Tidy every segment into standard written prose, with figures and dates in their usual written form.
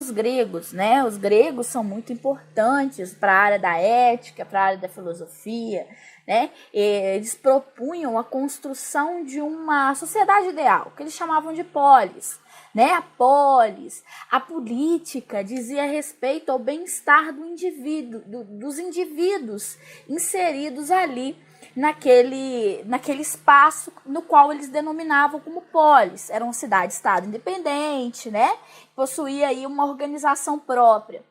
os gregos, né? Os gregos são muito importantes para a área da ética, para a área da filosofia, né? Eles propunham a construção de uma sociedade ideal, que eles chamavam de polis, né? A polis, a política dizia respeito ao bem-estar do indivíduo, dos indivíduos inseridos ali naquele espaço no qual eles denominavam como polis. Era uma cidade-estado independente, né? Possuía aí uma organização própria.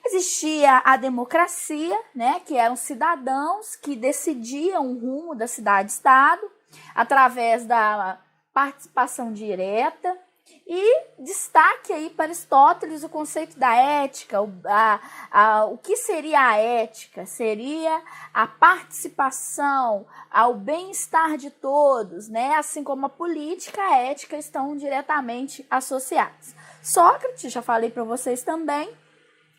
Existia a democracia, né? Que eram cidadãos que decidiam o rumo da cidade-estado através da participação direta. E destaque aí para Aristóteles o conceito da ética. O que seria a ética? Seria a participação ao bem-estar de todos, né? Assim como a política e a ética estão diretamente associadas. Sócrates, já falei para vocês também,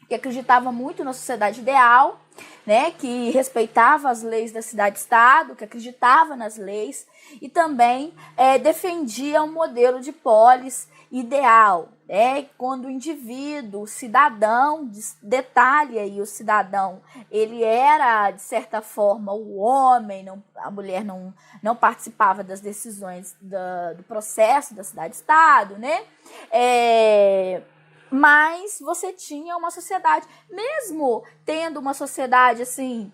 que acreditava muito na sociedade ideal, né, que respeitava as leis da cidade-estado, que acreditava nas leis e também defendia um modelo de polis ideal, né, quando o indivíduo, o cidadão, detalhe aí, o cidadão, ele era, de certa forma, o homem, a mulher não participava das decisões do processo da cidade-estado, né, mas você tinha uma sociedade, mesmo tendo uma sociedade assim,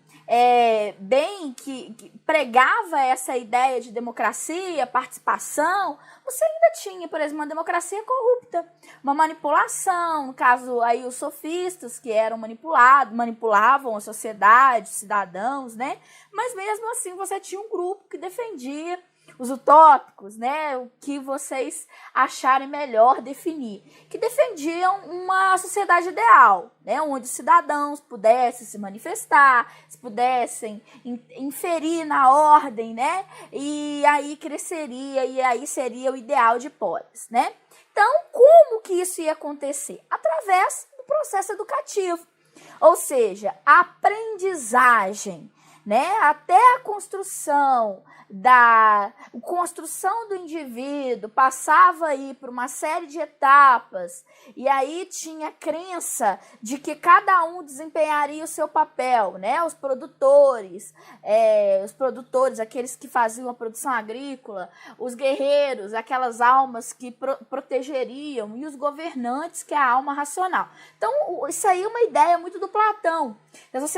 bem que pregava essa ideia de democracia, participação, você ainda tinha, por exemplo, uma democracia corrupta, uma manipulação, no caso aí os sofistas que eram manipulavam a sociedade, os cidadãos, né? Mas mesmo assim você tinha um grupo que defendia os utópicos, né, o que vocês acharem melhor definir, que defendiam uma sociedade ideal, né, onde os cidadãos pudessem se manifestar, pudessem inferir na ordem, né, e aí cresceria, e aí seria o ideal de polis, né. Então, como que isso ia acontecer? Através do processo educativo, ou seja, a aprendizagem, né, até a construção do indivíduo, passava aí por uma série de etapas, e aí tinha crença de que cada um desempenharia o seu papel, né? Os produtores, aqueles que faziam a produção agrícola, os guerreiros, aquelas almas que protegeriam, e os governantes, que é a alma racional. Então, isso aí é uma ideia muito do Platão.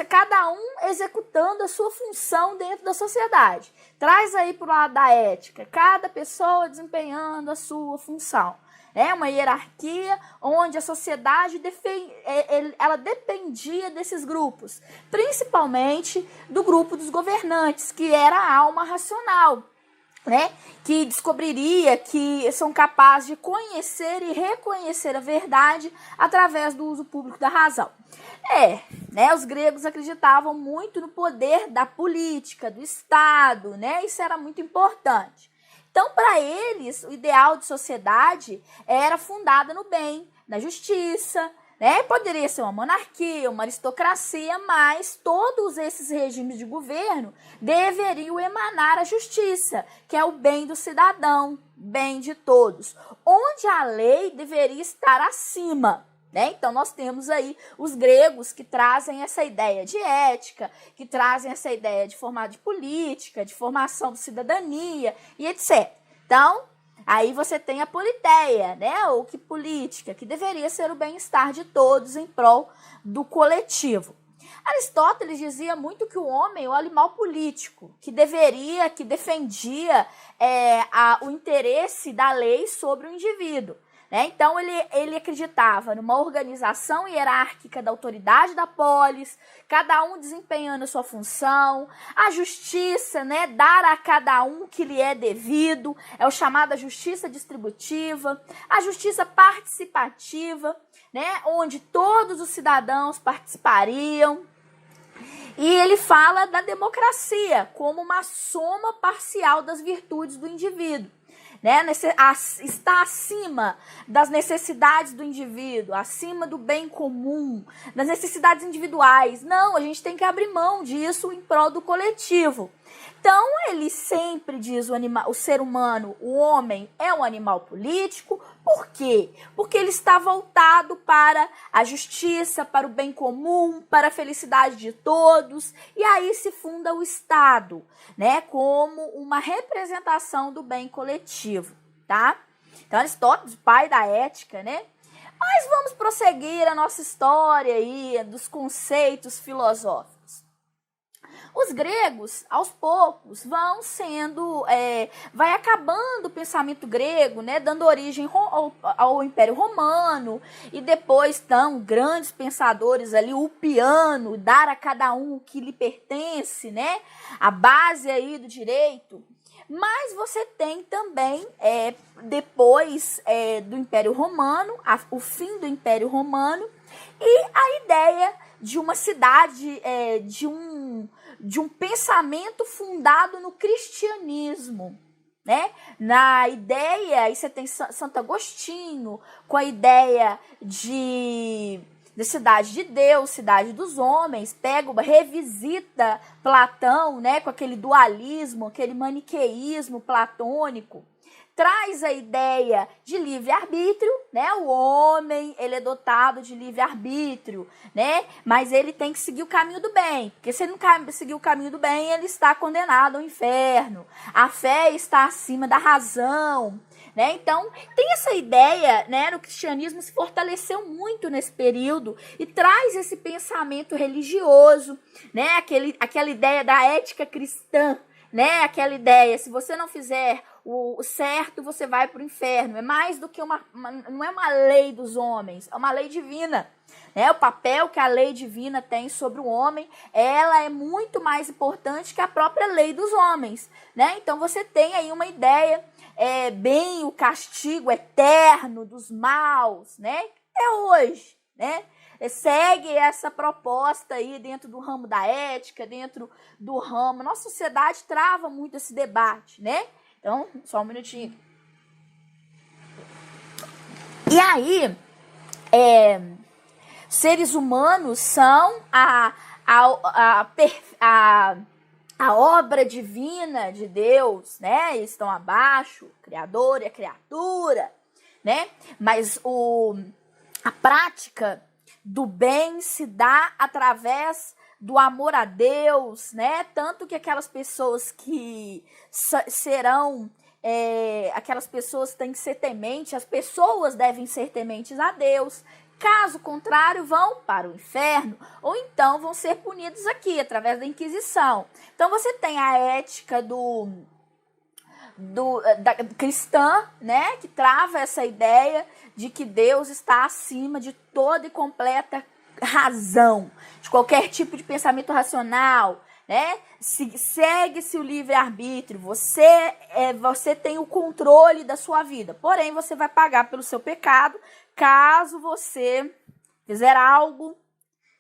Cada um executando a sua função dentro da sociedade. Traz aí para o lado da ética, cada pessoa desempenhando a sua função. É uma hierarquia onde a sociedade ela dependia desses grupos, principalmente do grupo dos governantes, que era a alma racional, né, que descobriria que são capazes de conhecer e reconhecer a verdade através do uso público da razão. Né, os gregos acreditavam muito no poder da política, do Estado, né, isso era muito importante. Então, para eles, o ideal de sociedade era fundada no bem, na justiça, né? Poderia ser uma monarquia, uma aristocracia, mas todos esses regimes de governo deveriam emanar a justiça, que é o bem do cidadão, bem de todos, onde a lei deveria estar acima. Né? Então, nós temos aí os gregos que trazem essa ideia de ética, que trazem essa ideia de política, de formação de cidadania e etc. Então, aí você tem a politeia, né? Ou que política, que deveria ser o bem-estar de todos em prol do coletivo. Aristóteles dizia muito que o homem é o animal político, que defendia o interesse da lei sobre o indivíduo. Né? Então, ele acreditava numa organização hierárquica da autoridade da polis, cada um desempenhando a sua função, a justiça, né? Dar a cada um o que lhe é devido, é o chamado justiça distributiva, a justiça participativa, né? Onde todos os cidadãos participariam. E ele fala da democracia como uma soma parcial das virtudes do indivíduo. Né, está acima das necessidades do indivíduo, acima do bem comum, das necessidades individuais. Não, a gente tem que abrir mão disso em prol do coletivo. Então, ele sempre diz o ser humano, o homem, é um animal político. Por quê? Porque ele está voltado para a justiça, para o bem comum, para a felicidade de todos. E aí se funda o Estado, né, como uma representação do bem coletivo, tá? Então, Aristóteles, pai da ética, né? Mas vamos prosseguir a nossa história aí dos conceitos filosóficos. Os gregos, aos poucos, vai acabando o pensamento grego, né, dando origem ao Império Romano, e depois estão grandes pensadores ali, o Ulpiano, dar a cada um o que lhe pertence, né, a base aí do direito. Mas você tem também, depois do Império Romano, o fim do Império Romano, e a ideia de uma cidade, de um pensamento fundado no cristianismo, né? Na ideia, aí você tem Santo Agostinho, com a ideia de cidade de Deus, cidade dos homens, revisita Platão, né, com aquele dualismo, aquele maniqueísmo platônico, traz a ideia de livre-arbítrio, né? O homem, ele é dotado de livre-arbítrio, né? Mas ele tem que seguir o caminho do bem, porque se ele não seguir o caminho do bem, ele está condenado ao inferno. A fé está acima da razão, né? Então, tem essa ideia, né? O cristianismo se fortaleceu muito nesse período e traz esse pensamento religioso, né? Aquela ideia da ética cristã, né? Aquela ideia, se você não fizer o certo, você vai para o inferno. É mais do que não é uma lei dos homens, é uma lei divina, né? O papel que a lei divina tem sobre o homem, ela é muito mais importante que a própria lei dos homens, né? Então você tem aí uma ideia, bem o castigo eterno dos maus, né? É hoje, né? Segue essa proposta aí dentro do ramo da ética, dentro do ramo. Nossa sociedade trava muito esse debate, né? Então, só um minutinho. E aí, seres humanos são a obra divina de Deus, né? Estão abaixo, o Criador e a criatura, né? Mas a prática do bem se dá através do amor a Deus, né? Tanto que aquelas pessoas que serão, aquelas pessoas têm que ser tementes, as pessoas devem ser tementes a Deus. Caso contrário, vão para o inferno, ou então vão ser punidos aqui, através da Inquisição. Então, você tem a ética da cristã, né, que trava essa ideia de que Deus está acima de toda e completa razão, de qualquer tipo de pensamento racional, né? Segue-se o livre-arbítrio, você tem o controle da sua vida, porém você vai pagar pelo seu pecado caso você fizer algo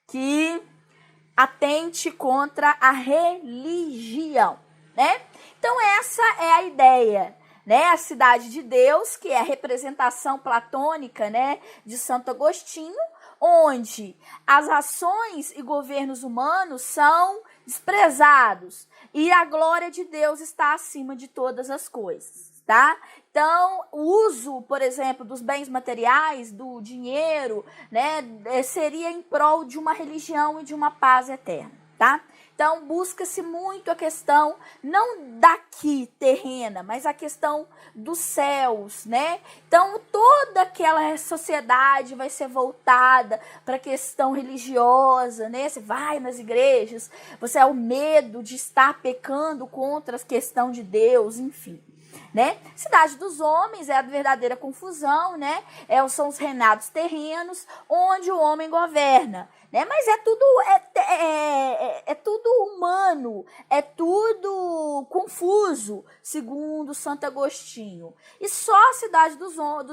que atente contra a religião, né? Então essa é a ideia, né? A cidade de Deus, que é a representação platônica, né, de Santo Agostinho, onde as ações e governos humanos são desprezados e a glória de Deus está acima de todas as coisas, tá? Então, o uso, por exemplo, dos bens materiais, do dinheiro, né, seria em prol de uma religião e de uma paz eterna, tá? Então, busca-se muito a questão, não daqui, terrena, mas a questão dos céus, né? Então, toda aquela sociedade vai ser voltada para a questão religiosa, né? Você vai nas igrejas, você é o medo de estar pecando contra a questão de Deus, enfim. Né? Cidade dos homens é a verdadeira confusão, né? São os reinados terrenos onde o homem governa, né? Mas é tudo humano, é tudo confuso, segundo Santo Agostinho. E só a cidade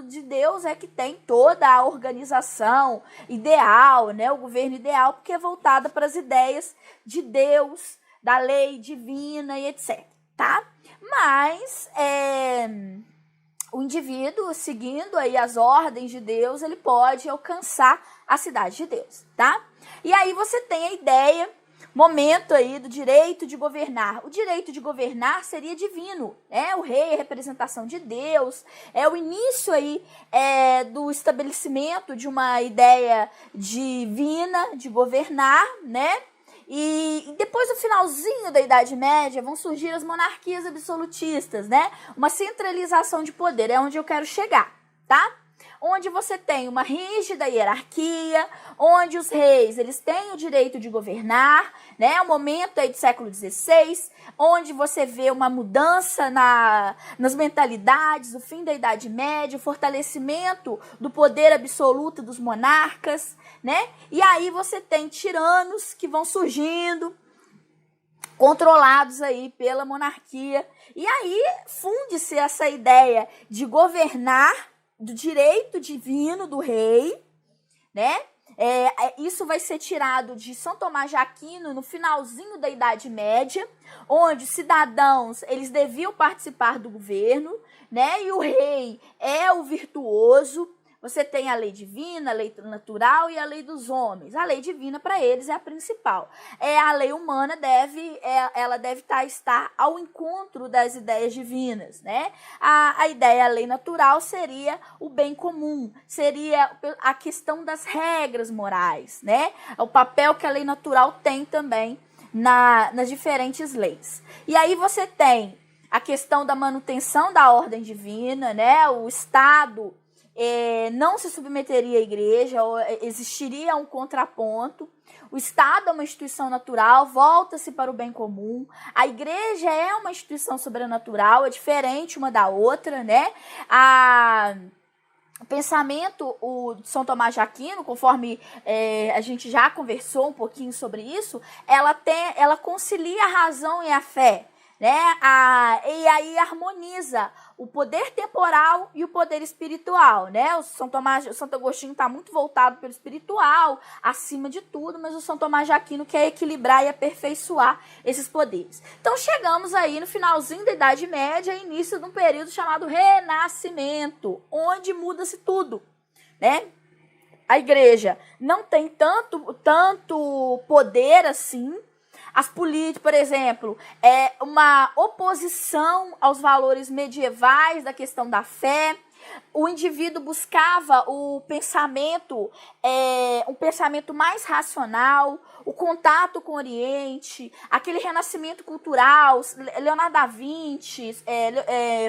de Deus é que tem toda a organização ideal, né? O governo ideal, porque é voltada para as ideias de Deus, da lei divina e etc, tá? Mas o indivíduo, seguindo aí as ordens de Deus, ele pode alcançar a cidade de Deus, tá? E aí você tem a ideia momento aí do direito de governar. O direito de governar seria divino, né? O rei é a representação de Deus, é o início aí do estabelecimento de uma ideia divina de governar, né? E depois do finalzinho da Idade Média vão surgir as monarquias absolutistas, né? Uma centralização de poder, é onde eu quero chegar, tá? Onde você tem uma rígida hierarquia, onde os reis eles têm o direito de governar, né? O momento aí do século XVI, onde você vê uma mudança nas mentalidades, o fim da Idade Média, o fortalecimento do poder absoluto dos monarcas, né? E aí você tem tiranos que vão surgindo, controlados aí pela monarquia. E aí funde-se essa ideia de governar, do direito divino do rei, né? Isso vai ser tirado de São Tomás de Aquino no finalzinho da Idade Média, onde cidadãos eles deviam participar do governo, né? E o rei é o virtuoso. Você tem a lei divina, a lei natural e a lei dos homens. A lei divina para eles é a principal. A lei humana ela deve estar ao encontro das ideias divinas, né? A ideia, a lei natural seria o bem comum, seria a questão das regras morais, né? O papel que a lei natural tem também nas diferentes leis. E aí você tem a questão da manutenção da ordem divina, né? O Estado não se submeteria à igreja, existiria um contraponto. O Estado é uma instituição natural, volta-se para o bem comum. A igreja é uma instituição sobrenatural, é diferente uma da outra, né? O pensamento de São Tomás de Aquino, conforme a gente já conversou um pouquinho sobre isso, ela concilia a razão e a fé, né? E aí harmoniza o poder temporal e o poder espiritual, né? O Santo Agostinho está muito voltado pelo espiritual, acima de tudo, mas o São Tomás de Aquino quer equilibrar e aperfeiçoar esses poderes. Então chegamos aí no finalzinho da Idade Média, início de um período chamado Renascimento, onde muda-se tudo, né? A igreja não tem tanto poder assim. As políticas, por exemplo, uma oposição aos valores medievais da questão da fé. O indivíduo buscava um pensamento mais racional, o contato com o Oriente, aquele renascimento cultural, Leonardo da Vinci,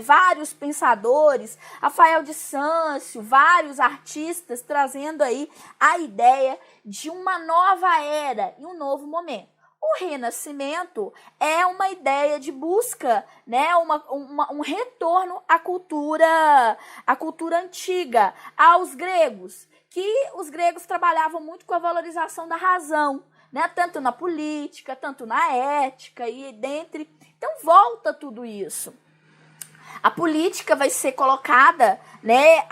vários pensadores, Rafael de Sáncio, vários artistas trazendo aí a ideia de uma nova era e um novo momento. O Renascimento é uma ideia de busca, né, um retorno à cultura antiga, aos gregos, que os gregos trabalhavam muito com a valorização da razão, né, tanto na política, tanto na ética e dentre. Então volta tudo isso. A política vai ser colocada, né,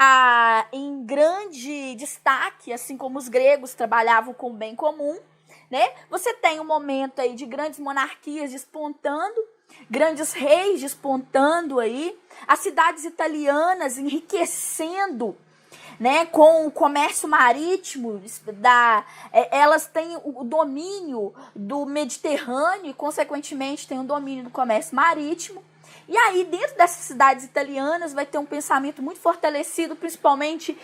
em grande destaque, assim como os gregos trabalhavam com o bem comum. Né? Você tem um momento aí de grandes monarquias despontando, grandes reis despontando aí, as cidades italianas enriquecendo, né, com o comércio marítimo, elas têm o domínio do Mediterrâneo e, consequentemente, têm o domínio do comércio marítimo. E aí, dentro dessas cidades italianas, vai ter um pensamento muito fortalecido, principalmente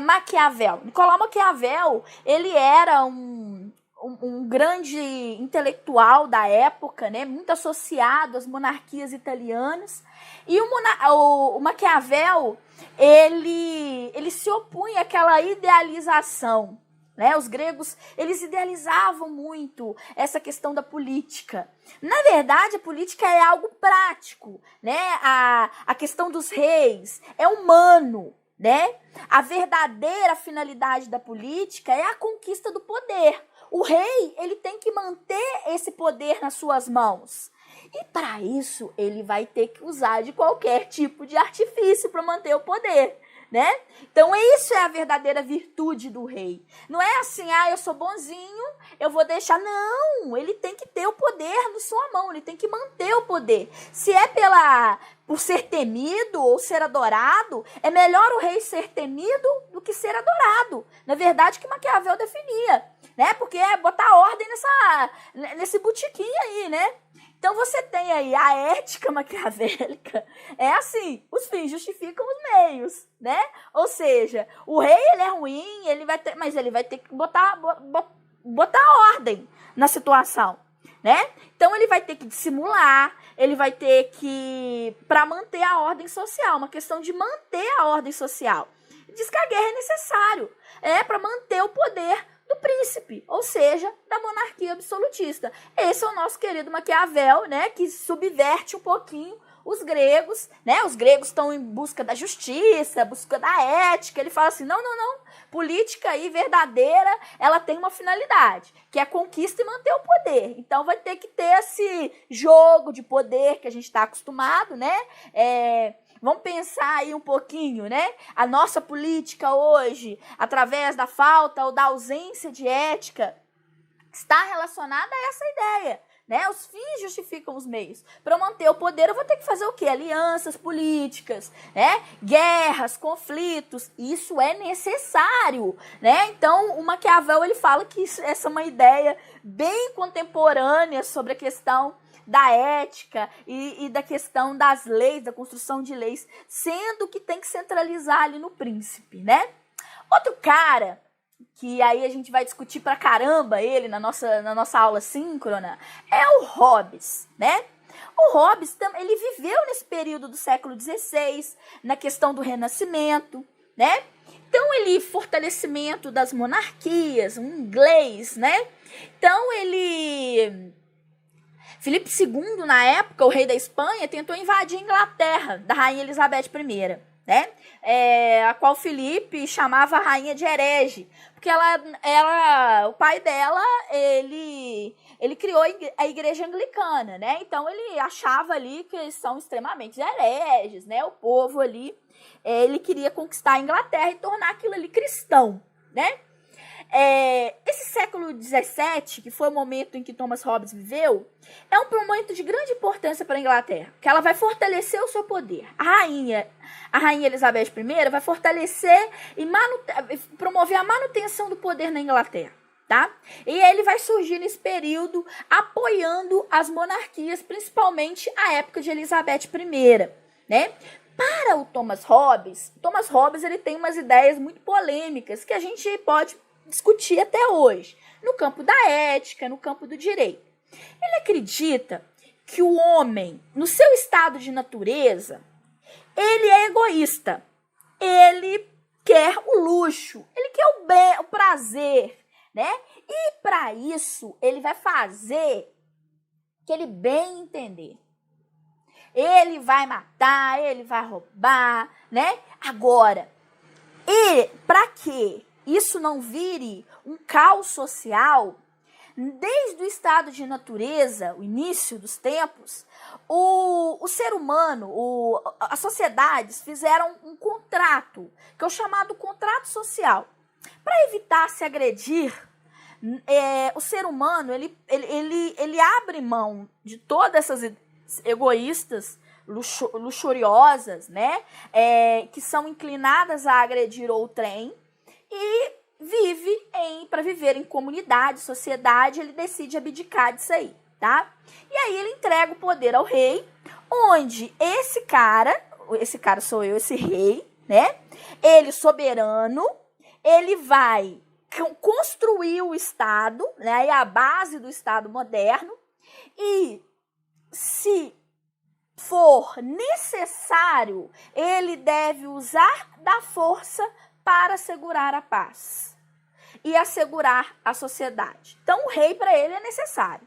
Maquiavel. Nicolau Maquiavel, ele era um grande intelectual da época, né, muito associado às monarquias italianas. E o Maquiavel, ele se opunha àquela idealização, né? Os gregos, eles idealizavam muito essa questão da política. Na verdade, a política é algo prático, né? A questão dos reis é humano, né? A verdadeira finalidade da política é a conquista do poder. O rei, ele tem que manter esse poder nas suas mãos. E para isso, ele vai ter que usar de qualquer tipo de artifício para manter o poder, né? Então isso é a verdadeira virtude do rei. Não é assim, eu sou bonzinho, eu vou deixar. Não, ele tem que ter o poder na sua mão, ele tem que manter o poder. Se é por ser temido ou ser adorado, é melhor o rei ser temido do que ser adorado. Na verdade, que Maquiavel definia, né? Porque é botar ordem nesse botiquim aí, né? Então você tem aí a ética maquiavélica, é assim, os fins justificam os meios, né? Ou seja, o rei ele é ruim, mas ele vai ter que botar ordem na situação, né? Então ele vai ter que dissimular, ele vai ter que, para manter a ordem social, uma questão de manter a ordem social. Diz que a guerra é necessário, para manter o poder do príncipe, ou seja, da monarquia absolutista. Esse é o nosso querido Maquiavel, né, que subverte um pouquinho os gregos, né? Os gregos estão em busca da justiça, busca da ética. Ele fala assim, não, política aí verdadeira, ela tem uma finalidade, que é a conquista e manter o poder. Então vai ter que ter esse jogo de poder que a gente está acostumado, né? Vamos pensar aí um pouquinho, né? A nossa política hoje, através da falta ou da ausência de ética, está relacionada a essa ideia, né? Os fins justificam os meios. Para manter o poder, eu vou ter que fazer o quê? Alianças políticas, né? Guerras, conflitos. Isso é necessário, né? Então, o Maquiavel, ele fala que essa é uma ideia bem contemporânea sobre a questão da ética e da questão das leis, da construção de leis, sendo que tem que centralizar ali no príncipe, né? Outro cara, que aí a gente vai discutir pra caramba ele na nossa aula síncrona, é o Hobbes, né? O Hobbes, ele viveu nesse período do século XVI, na questão do Renascimento, né? Então, fortalecimento das monarquias, um inglês, né? Então, Filipe II, na época, o rei da Espanha, tentou invadir a Inglaterra, da rainha Elizabeth I, né? A qual Filipe chamava a rainha de herege, porque o pai dela, ele criou a igreja anglicana, né? Então, ele achava ali que eles são extremamente hereges, né? O povo ali, ele queria conquistar a Inglaterra e tornar aquilo ali cristão, né? Esse século XVII, que foi o momento em que Thomas Hobbes viveu, é um momento de grande importância para a Inglaterra, que ela vai fortalecer o seu poder. A rainha Elizabeth I vai fortalecer e promover a manutenção do poder na Inglaterra, tá? E ele vai surgir nesse período apoiando as monarquias, principalmente a época de Elizabeth I, né? Para o Thomas Hobbes, ele tem umas ideias muito polêmicas que a gente pode discutir até hoje, no campo da ética, no campo do direito. Ele acredita que o homem, no seu estado de natureza, ele é egoísta. Ele quer o luxo, ele quer o bem, o prazer, né? E para isso, ele vai fazer aquele bem entender. Ele vai matar, ele vai roubar, né? Agora, e para que isso não vire um caos social, desde o estado de natureza, o início dos tempos, o ser humano, as sociedades fizeram um contrato, que é o chamado contrato social. Para evitar se agredir, o ser humano, ele abre mão de todas essas egoístas, luxuriosas, né? Que são inclinadas a agredir outrem, e para viver em comunidade, sociedade, ele decide abdicar disso aí, tá? E aí ele entrega o poder ao rei, onde esse cara sou eu, esse rei, né? Ele soberano, ele vai construir o Estado, né? E a base do Estado moderno, e se for necessário, ele deve usar da força para assegurar a paz e assegurar a sociedade. Então, o rei, para ele, é necessário,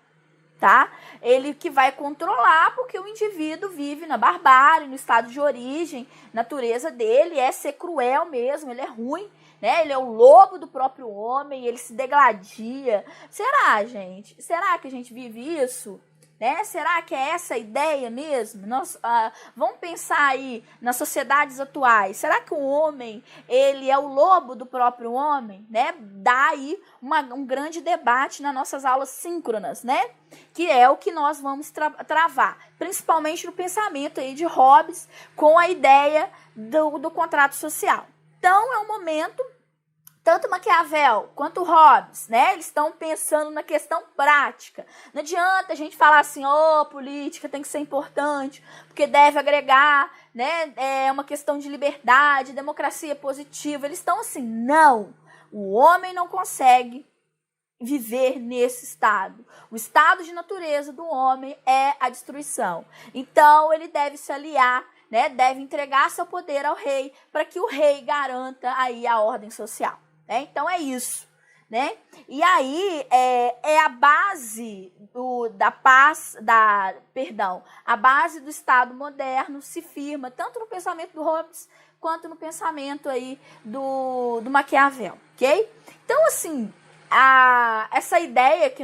tá? Ele que vai controlar, porque o indivíduo vive na barbárie, no estado de origem, natureza dele é ser cruel mesmo, ele é ruim, né? Ele é o lobo do próprio homem, ele se degladia. Será, gente? Será que a gente vive isso? né? Será que é essa a ideia mesmo? Vamos pensar aí nas sociedades atuais. Será que o homem, ele é o lobo do próprio homem, né? Dá aí um grande debate nas nossas aulas síncronas, né? Que é o que nós vamos travar, principalmente no pensamento aí de Hobbes com a ideia do contrato social. Então, é um momento, tanto Maquiavel quanto Hobbes, né, eles estão pensando na questão prática. Não adianta a gente falar assim, política tem que ser importante, porque deve agregar, né, é uma questão de liberdade, democracia positiva. Eles estão assim, não, o homem não consegue viver nesse estado. O estado de natureza do homem é a destruição. Então, ele deve se aliar, né, deve entregar seu poder ao rei, para que o rei garanta aí a ordem social. Né? Então, é isso. Né? E aí, é a base da paz, a base do Estado moderno se firma tanto no pensamento do Hobbes quanto no pensamento aí do Maquiavel, ok? Então, assim, essa ideia que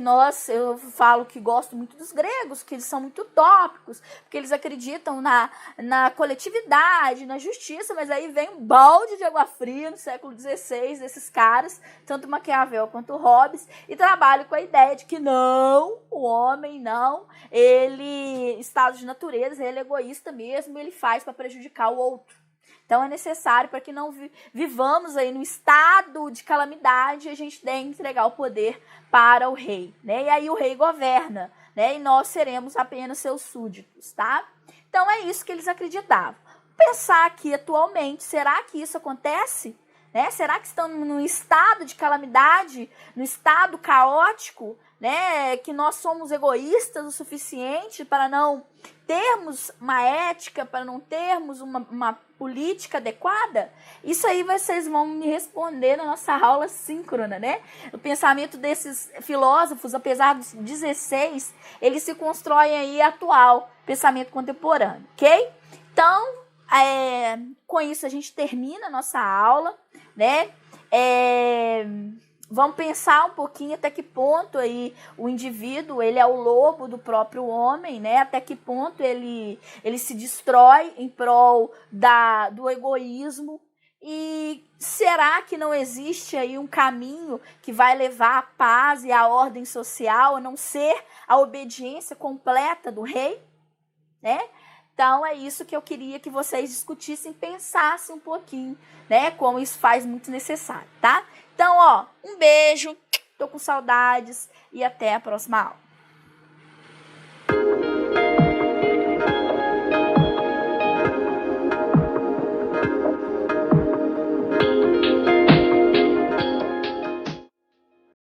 eu falo que gosto muito dos gregos, que eles são muito utópicos, porque eles acreditam na coletividade, na justiça, mas aí vem um balde de água fria no século XVI desses caras, tanto Maquiavel quanto Hobbes, e trabalham com a ideia de que não, o homem não, ele, estado de natureza, ele é egoísta mesmo, ele faz para prejudicar o outro. Então, é necessário para que não vivamos aí no estado de calamidade, a gente deve entregar o poder para o rei, né? E aí o rei governa, né? E nós seremos apenas seus súditos, tá? Então, é isso que eles acreditavam. Pensar aqui atualmente, será que isso acontece? Né? Será que estamos num estado de calamidade, num estado caótico, né? Que nós somos egoístas o suficiente para não termos uma ética, para não termos uma política adequada? Isso aí vocês vão me responder na nossa aula síncrona, né? O pensamento desses filósofos, apesar dos 16, ele se constrói aí atual, pensamento contemporâneo, ok? Então, com isso a gente termina a nossa aula, né? Vamos pensar um pouquinho até que ponto aí o indivíduo, ele é o lobo do próprio homem, né? Até que ponto ele se destrói em prol do egoísmo. E será que não existe aí um caminho que vai levar à paz e à ordem social, a não ser a obediência completa do rei? Né? Então, é isso que eu queria que vocês discutissem, pensassem um pouquinho, né? Como isso faz muito necessário, tá? Então, um beijo, tô com saudades e até a próxima aula.